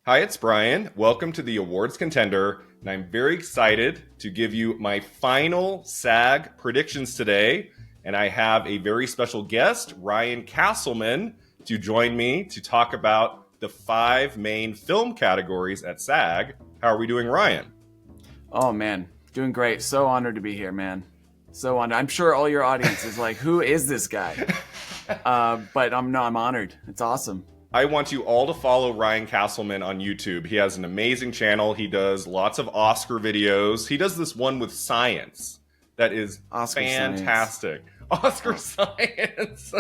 Hi, it's Brian. Welcome to the Awards Contender, and I'm very excited to give you my final SAG predictions today. And I have a very special guest, Ryan Casselman, to join me to talk about the 5 main film categories at SAG. How are we doing, Ryan? Oh man, doing great. So honored to be here, man. So honored. I'm sure all your audience is like, "Who is this guy?" But I'm honored. It's awesome. I want you all to follow Ryan Casselman on YouTube. He has an amazing channel. He does lots of Oscar videos. He does this one with science that is Oscar fantastic. Oscar science.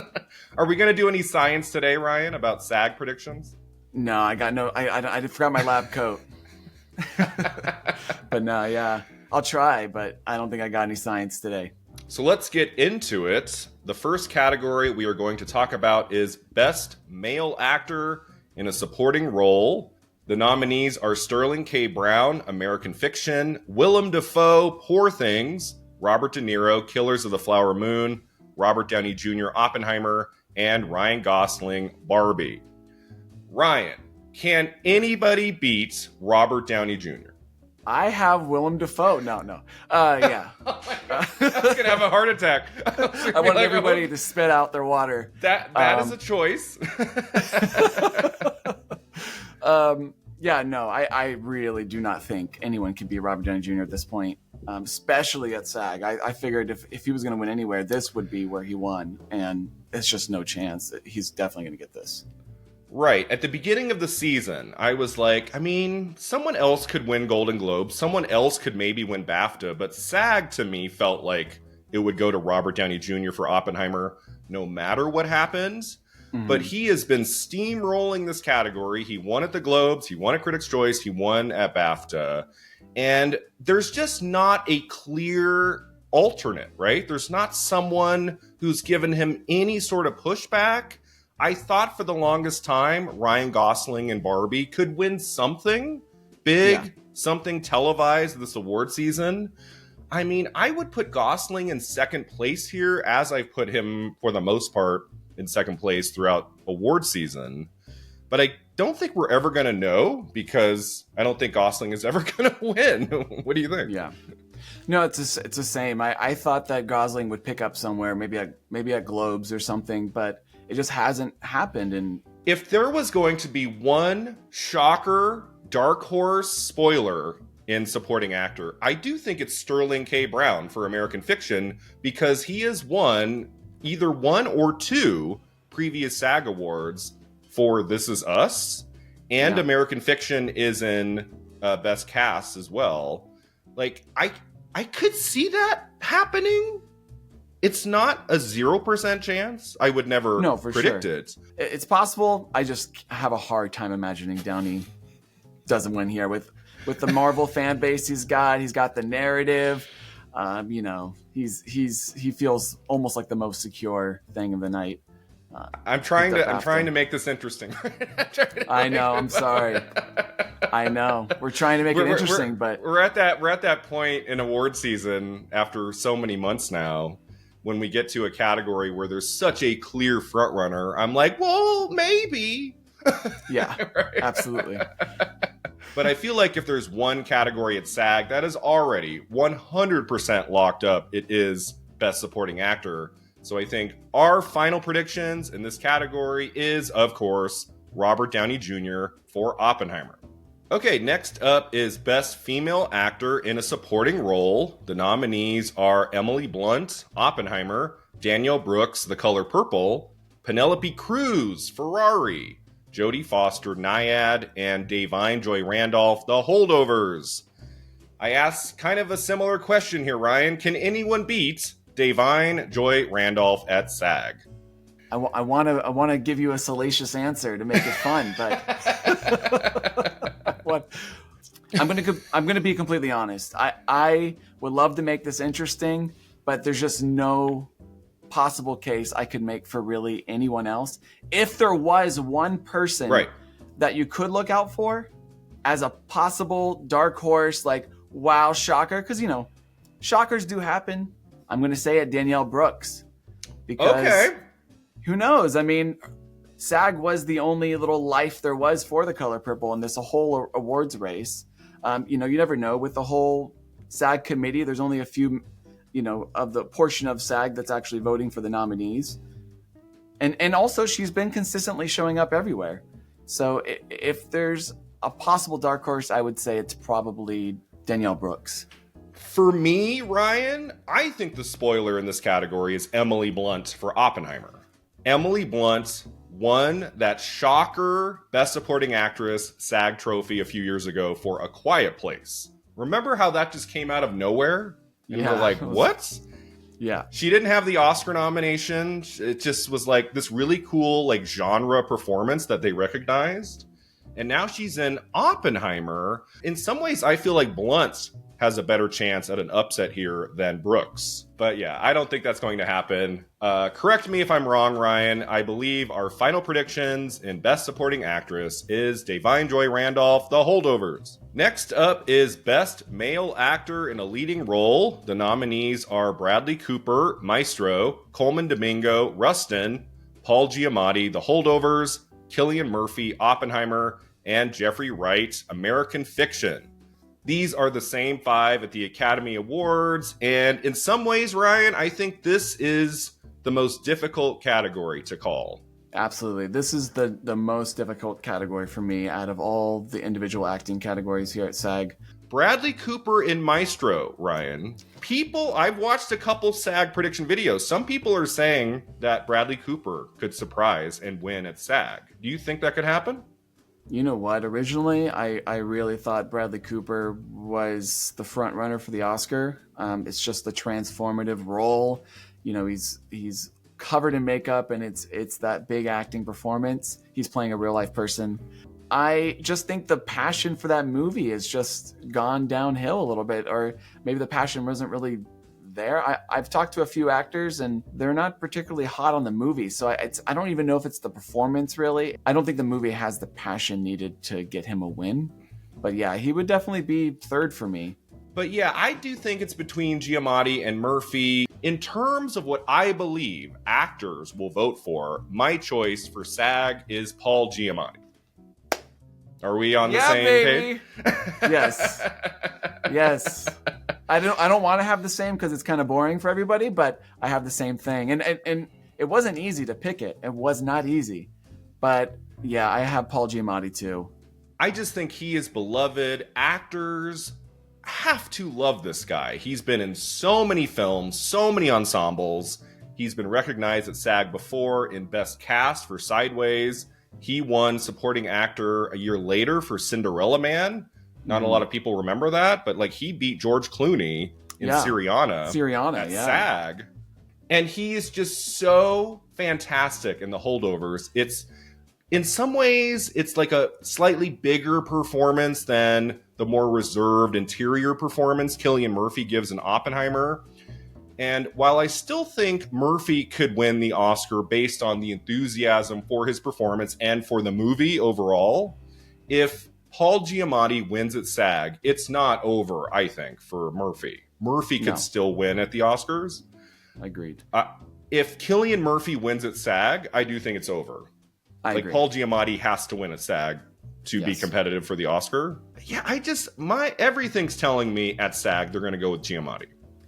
Are we going to do any science today, Ryan, about SAG predictions? No, I got no. I forgot my lab coat. But no, yeah, I'll try. But I don't think I got any science today. So let's get into it. The first category we are going to talk about is Best Male Actor in a Supporting Role. The nominees are Sterling K. Brown, American Fiction, Willem Dafoe, Poor Things, Robert De Niro, Killers of the Flower Moon, Robert Downey Jr., Oppenheimer, and Ryan Gosling, Barbie. Ryan, can anybody beat Robert Downey Jr.? I have Willem Dafoe. No. Yeah. Oh my God. I was going to have a heart attack. I want everybody to spit out their water. That is a choice. Yeah, no, I really do not think anyone can beat Robert Downey Jr. at this point, especially at SAG. I figured if he was going to win anywhere, this would be where he won, and it's just no chance. He's definitely going to get this. Right. At the beginning of the season, I was like, someone else could win Golden Globe. Someone else could maybe win BAFTA. But SAG, to me, felt like it would go to Robert Downey Jr. for Oppenheimer no matter what happens. Mm-hmm. But he has been steamrolling this category. He won at the Globes. He won at Critics' Choice. He won at BAFTA. And there's just not a clear alternate, right? There's not someone who's given him any sort of pushback. I thought for the longest time, Ryan Gosling and Barbie could win something big, something televised this award season. I would put Gosling in second place here, as I've put him, for the most part, in second place throughout award season. But I don't think we're ever going to know, because I don't think Gosling is ever going to win. What do you think? Yeah. No, it's the same. I thought that Gosling would pick up somewhere, maybe at Globes or something, but it just hasn't happened. And if there was going to be one shocker, dark horse spoiler in supporting actor, I do think it's Sterling K. Brown for American Fiction, because he has won either 1 or 2 previous SAG awards for This Is Us, and American Fiction is in Best Cast as well. Like, I could see that happening. It's not a 0% chance. I would never predict it. It's possible. I just have a hard time imagining Downey doesn't win here with the Marvel fan base he's got. He's got the narrative. He feels almost like the most secure thing of the night. I'm trying to make this interesting. I know. I'm sorry. I know. We're trying to make it interesting, but we're at that point in award season after so many months now, when we get to a category where there's such a clear front runner. I'm like, well, maybe. Yeah, right? Absolutely. But I feel like if there's one category at SAG that is already 100% locked up, it is Best Supporting Actor. So I think our final predictions in this category is, of course, Robert Downey Jr. for Oppenheimer. Okay, next up is Best Female Actor in a Supporting Role. The nominees are Emily Blunt, Oppenheimer, Danielle Brooks, The Color Purple, Penelope Cruz, Ferrari, Jodie Foster, Nyad, and Da'Vine Joy Randolph, The Holdovers. I asked kind of a similar question here, Ryan. Can anyone beat Da'Vine Joy Randolph at SAG? I want to give you a salacious answer to make it fun, but I'm gonna be completely honest. I would love to make this interesting, but there's just no possible case I could make for really anyone else. If there was one person that you could look out for as a possible dark horse, like wow, shocker, because shockers do happen. I'm gonna say it, Danielle Brooks, because who knows? SAG was the only little life there was for The Color Purple in this whole awards race. You never know. With the whole SAG committee, there's only a few, of the portion of SAG that's actually voting for the nominees. And also, she's been consistently showing up everywhere. So if there's a possible dark horse, I would say it's probably Danielle Brooks. For me, Ryan, I think the spoiler in this category is Emily Blunt for Oppenheimer. Emily Blunt won that shocker Best Supporting Actress SAG trophy a few years ago for A Quiet Place. Remember how that just came out of nowhere? And we're like, what? Yeah. She didn't have the Oscar nomination. It just was like this really cool like genre performance that they recognized. And now she's in Oppenheimer. In some ways, I feel like Blunt has a better chance at an upset here than Brooks. But yeah, I don't think that's going to happen. Correct me if I'm wrong, Ryan. I believe our final predictions in Best Supporting Actress is Da'Vine Joy Randolph, The Holdovers. Next up is Best Male Actor in a Leading Role. The nominees are Bradley Cooper, Maestro, Coleman Domingo, Rustin, Paul Giamatti, The Holdovers, Cillian Murphy, Oppenheimer, and Jeffrey Wright, American Fiction. These are the same 5 at the Academy Awards, and in some ways, Ryan, I think this is the most difficult category to call. Absolutely. This is the most difficult category for me out of all the individual acting categories here at SAG. Bradley Cooper in Maestro, Ryan. I've watched a couple SAG prediction videos. Some people are saying that Bradley Cooper could surprise and win at SAG. Do you think that could happen? You know what? Originally, I really thought Bradley Cooper was the front runner for the Oscar. It's just the transformative role. He's covered in makeup, and it's that big acting performance. He's playing a real life person. I just think the passion for that movie has just gone downhill a little bit, or maybe the passion wasn't really there. I've talked to a few actors and they're not particularly hot on the movie. So I don't even know if it's the performance really. I don't think the movie has the passion needed to get him a win. But yeah, he would definitely be third for me. But yeah, I do think it's between Giamatti and Murphy. In terms of what I believe actors will vote for, my choice for SAG is Paul Giamatti. Are we on the same page? Yes. Yes. I don't want to have the same because it's kind of boring for everybody, but I have the same thing. And it wasn't easy to pick it. It was not easy. But yeah, I have Paul Giamatti too. I just think he is beloved. Actors have to love this guy. He's been in so many films, so many ensembles. He's been recognized at SAG before in Best Cast for Sideways. He won Supporting Actor a year later for Cinderella Man. Not a lot of people remember that, but like he beat George Clooney in Syriana at SAG. And he is just so fantastic in The Holdovers. It's in some ways, it's like a slightly bigger performance than the more reserved interior performance Cillian Murphy gives in Oppenheimer. And while I still think Murphy could win the Oscar based on the enthusiasm for his performance and for the movie overall, if Paul Giamatti wins at SAG, it's not over, I think, for Murphy. Murphy could still win at the Oscars. Agreed. If Cillian Murphy wins at SAG, I do think it's over. I agree. Paul Giamatti has to win at SAG to be competitive for the Oscar. Yeah, everything's telling me at SAG they're going to go with Giamatti.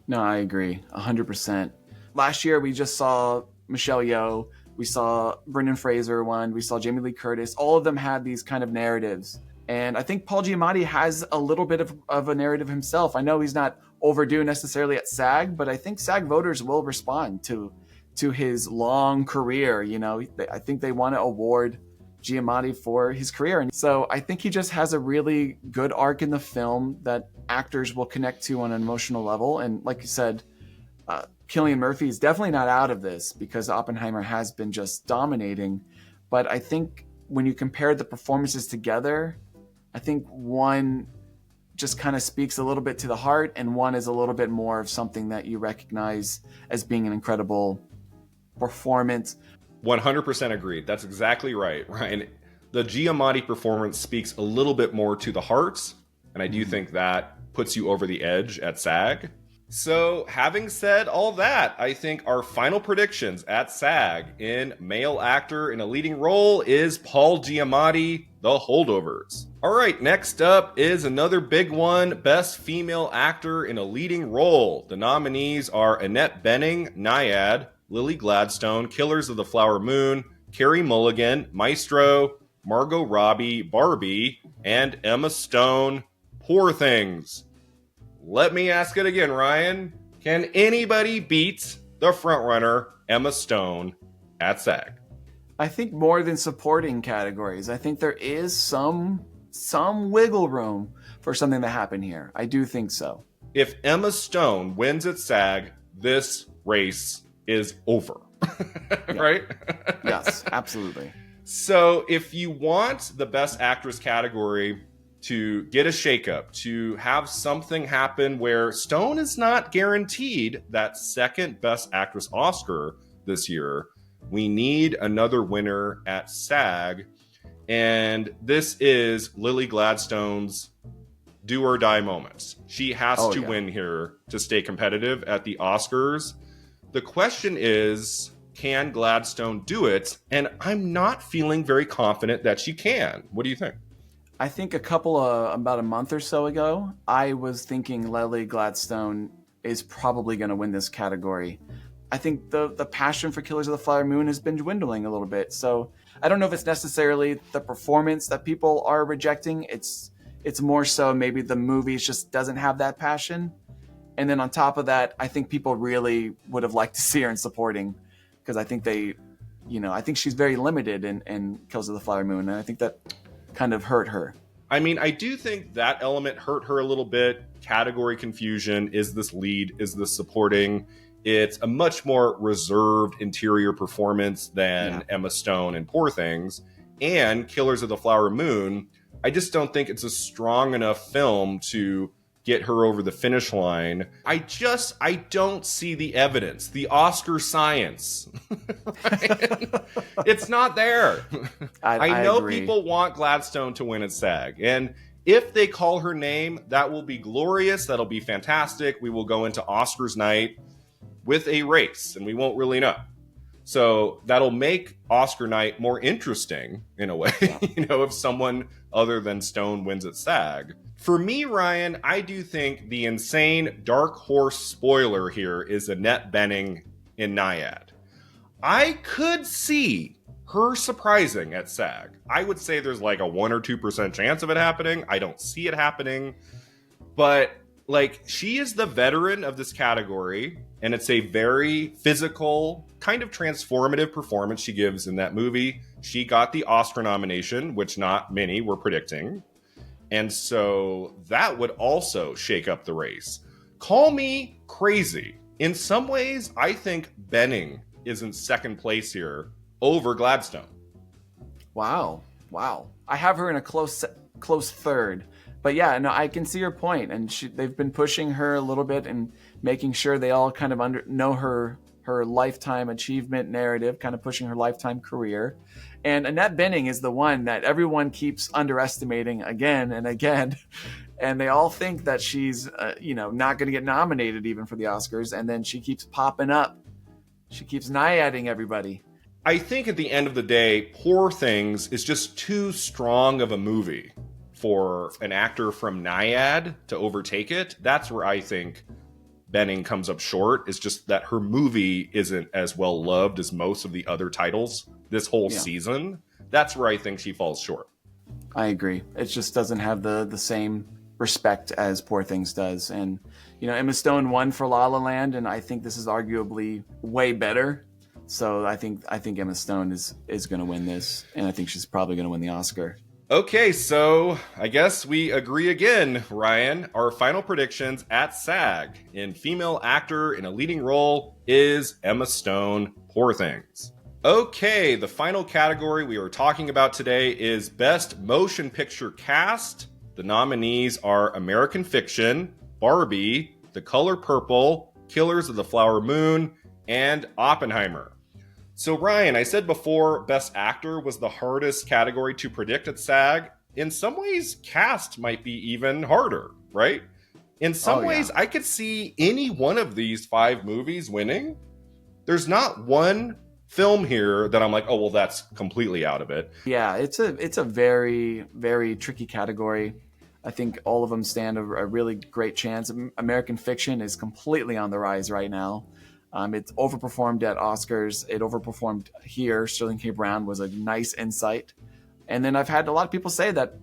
No, I agree 100%. Last year, we just saw Michelle Yeoh. We saw Brendan Fraser won. We saw Jamie Lee Curtis. All of them had these kind of narratives. And I think Paul Giamatti has a little bit of a narrative himself. I know he's not overdue necessarily at SAG, but I think SAG voters will respond to his long career. I think they want to award Giamatti for his career. And so I think he just has a really good arc in the film that actors will connect to on an emotional level. And like you said, Cillian Murphy is definitely not out of this because Oppenheimer has been just dominating. But I think when you compare the performances together, I think one just kind of speaks a little bit to the heart and one is a little bit more of something that you recognize as being an incredible performance. 100% agreed. That's exactly right, Ryan. The Giamatti performance speaks a little bit more to the heart, and I do think that puts you over the edge at SAG. So, having said all that, I think our final predictions at SAG in male actor in a leading role is Paul Giamatti, The Holdovers. All right, next up is another big one, Best Female Actor in a Leading Role. The nominees are Annette Bening, Naiad, Lily Gladstone, Killers of the Flower Moon, Carey Mulligan, Maestro, Margot Robbie, Barbie, and Emma Stone, Poor Things. Let me ask it again, Ryan. Can anybody beat the frontrunner, Emma Stone, at SAG? I think more than supporting categories. I think there is some wiggle room for something to happen here. I do think so. If Emma Stone wins at SAG, this race is over. Right? Yes, absolutely. So if you want the Best Actress category to get a shakeup, to have something happen where Stone is not guaranteed that second Best Actress Oscar this year, we need another winner at SAG. And this is Lily Gladstone's do or die moment. She has to win here to stay competitive at the Oscars. The question is, can Gladstone do it? And I'm not feeling very confident that she can. What do you think? I think about a month or so ago, I was thinking Lily Gladstone is probably going to win this category. I think the passion for Killers of the Flower Moon has been dwindling a little bit. So I don't know if it's necessarily the performance that people are rejecting. It's more so maybe the movie just doesn't have that passion. And then on top of that, I think people really would have liked to see her in supporting, because I think I think she's very limited in Killers of the Flower Moon. And I think that kind of hurt her. I mean, I do think that element hurt her a little bit. Category confusion. Is this lead? Is this supporting? It's a much more reserved interior performance than Emma Stone in Poor Things. And Killers of the Flower Moon, I just don't think it's a strong enough film to get her over the finish line. I don't see the evidence, the Oscar science. It's not there. I know agree. People want Gladstone to win at SAG. And if they call her name, that will be glorious. That'll be fantastic. We will go into Oscars night with a race, and we won't really know. So that'll make Oscar night more interesting in a way, if someone other than Stone wins at SAG. For me, Ryan, I do think the insane dark horse spoiler here is Annette Bening in Naiad. I could see her surprising at SAG. I would say there's like a 1 or 2% chance of it happening. I don't see it happening. But she is the veteran of this category, and it's a very physical, kind of transformative performance she gives in that movie. She got the Oscar nomination, which not many were predicting. And so that would also shake up the race. Call me crazy. In some ways, I think Bening is in second place here over Gladstone. Wow. I have her in a close third. But yeah, no, I can see your point. And they've been pushing her a little bit and making sure they all kind of know her lifetime achievement narrative, kind of pushing her lifetime career. And Annette Bening is the one that everyone keeps underestimating again and again. And they all think that she's, not going to get nominated even for the Oscars. And then she keeps popping up. She keeps naiading everybody. I think at the end of the day, Poor Things is just too strong of a movie for an actor from Naiad to overtake it. That's where I think Bening comes up short. Is just that her movie isn't as well loved as most of the other titles this whole season. That's where I think she falls short. I agree. It just doesn't have the same respect as Poor Things does. And, Emma Stone won for La La Land, and I think this is arguably way better. So I think Emma Stone is going to win this, and I think she's probably going to win the Oscar. Okay, so I guess we agree again, Ryan. Our final predictions at SAG in female actor in a leading role is Emma Stone, Poor Things. Okay, the final category we are talking about today is Best Motion Picture Cast. The nominees are American Fiction, Barbie, The Color Purple, Killers of the Flower Moon, and Oppenheimer. So Ryan, I said before, Best Actor was the hardest category to predict at SAG. In some ways, cast might be even harder, right? In some Oh, yeah. ways, I could see any one of these 5 movies winning. There's not one film here that I'm like, oh, well, that's completely out of it. Yeah, it's a very, very tricky category. I think all of them stand a really great chance. American Fiction is completely on the rise right now. It's overperformed at Oscars. It overperformed here. Sterling K. Brown was a nice insight. And then I've had a lot of people say that,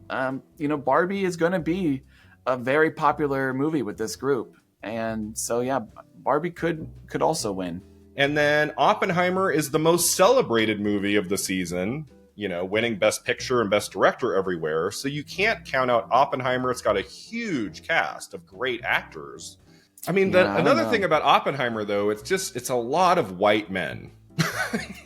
Barbie is going to be a very popular movie with this group. And so, yeah, Barbie could also win. And then Oppenheimer is the most celebrated movie of the season, winning Best Picture and Best Director everywhere. So you can't count out Oppenheimer. It's got a huge cast of great actors. I mean, another thing about Oppenheimer, though, it's a lot of white men.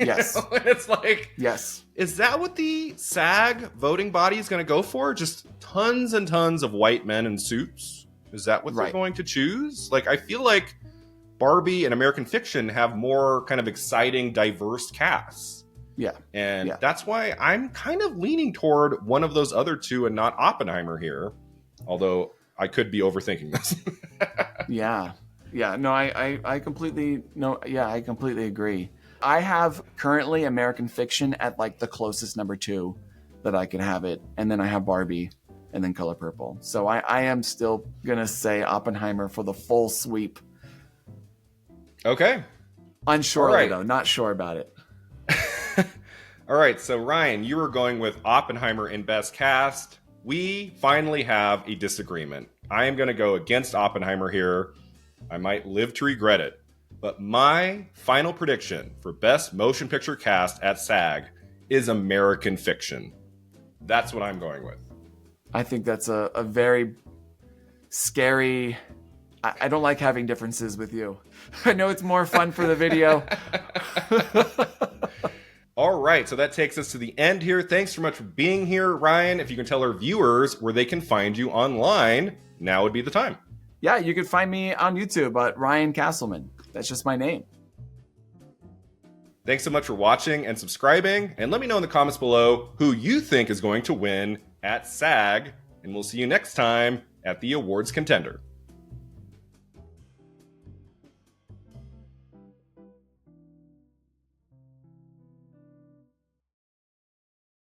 Yes. It's like, yes. Is that what the SAG voting body is going to go for? Just tons and tons of white men in suits? Is that what they're going to choose? Like, I feel like Barbie and American Fiction have more kind of exciting, diverse casts. Yeah. And that's why I'm kind of leaning toward one of those other two and not Oppenheimer here. Although I could be overthinking this. Yeah. No, I completely agree. I have currently American Fiction at like the closest number 2 that I can have it. And then I have Barbie and then Color Purple. So I am still going to say Oppenheimer for the full sweep. Okay. Unsure, though. Not sure about it. All right. So, Ryan, you were going with Oppenheimer in Best Cast. We finally have a disagreement. I am going to go against Oppenheimer here. I might live to regret it. But my final prediction for Best Motion Picture Cast at SAG is American Fiction. That's what I'm going with. I think that's a very scary... I don't like having differences with you. I know it's more fun for the video. All right, so that takes us to the end here. Thanks so much for being here, Ryan. If you can tell our viewers where they can find you online, now would be the time. Yeah, you can find me on YouTube at Ryan Casselman. That's just my name. Thanks so much for watching and subscribing. And let me know in the comments below who you think is going to win at SAG. And we'll see you next time at the Awards Contender.